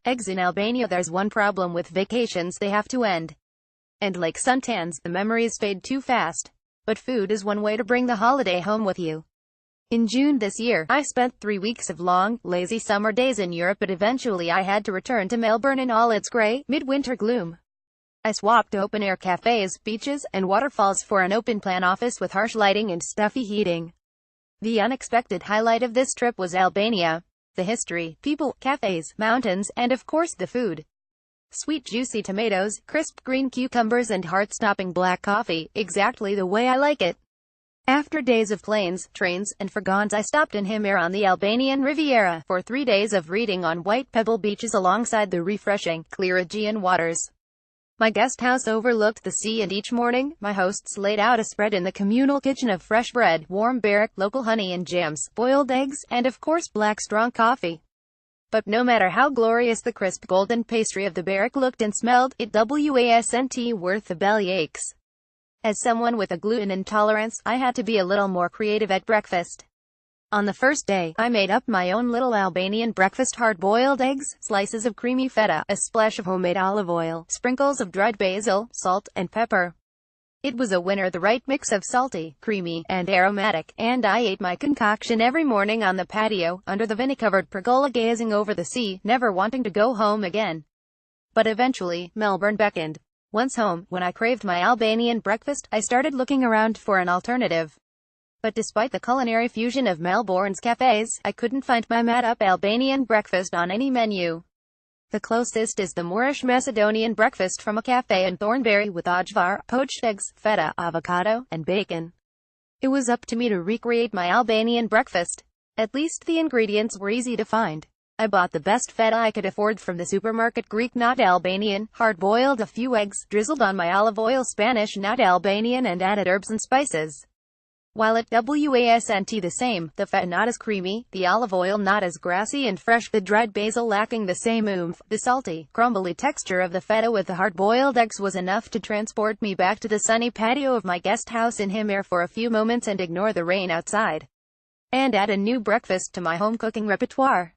Eggs in Albania. There's one problem with vacations: they have to end. And like suntans, the memories fade too fast. But food is one way to bring the holiday home with you. In June this year, I spent 3 weeks of long, lazy summer days in Europe, but eventually I had to return to Melbourne in all its grey, midwinter gloom. I swapped open-air cafes, beaches, and waterfalls for an open-plan office with harsh lighting and stuffy heating. The unexpected highlight of this trip was Albania. The history, people, cafes, mountains, and of course the food. Sweet juicy tomatoes, crisp green cucumbers, and heart-stopping black coffee, exactly the way I like it. After days of planes, trains, and furgons, I stopped in Himyr on the Albanian Riviera for 3 days of reading on white pebble beaches alongside the refreshing, clear Aegean waters. My guest house overlooked the sea, and each morning, my hosts laid out a spread in the communal kitchen of fresh bread, warm barrack, local honey and jams, boiled eggs, and of course black strong coffee. But no matter how glorious the crisp golden pastry of the barrack looked and smelled, it wasn't worth the belly aches. As someone with a gluten intolerance, I had to be a little more creative at breakfast. On the first day, I made up my own little Albanian breakfast: hard-boiled eggs, slices of creamy feta, a splash of homemade olive oil, sprinkles of dried basil, salt, and pepper. It was a winner, the right mix of salty, creamy, and aromatic, and I ate my concoction every morning on the patio, under the vine-covered pergola, gazing over the sea, never wanting to go home again. But eventually, Melbourne beckoned. Once home, when I craved my Albanian breakfast, I started looking around for an alternative. But despite the culinary fusion of Melbourne's cafes, I couldn't find my made-up Albanian breakfast on any menu. The closest is the Moorish Macedonian breakfast from a cafe in Thornbury, with ajvar, poached eggs, feta, avocado, and bacon. It was up to me to recreate my Albanian breakfast. At least the ingredients were easy to find. I bought the best feta I could afford from the supermarket, Greek not Albanian, hard-boiled a few eggs, drizzled on my olive oil, Spanish not Albanian, and added herbs and spices. While it wasn't the same, the feta not as creamy, the olive oil not as grassy and fresh, the dried basil lacking the same oomph, the salty, crumbly texture of the feta with the hard-boiled eggs was enough to transport me back to the sunny patio of my guest house in Himyr for a few moments and ignore the rain outside. And add a new breakfast to my home cooking repertoire.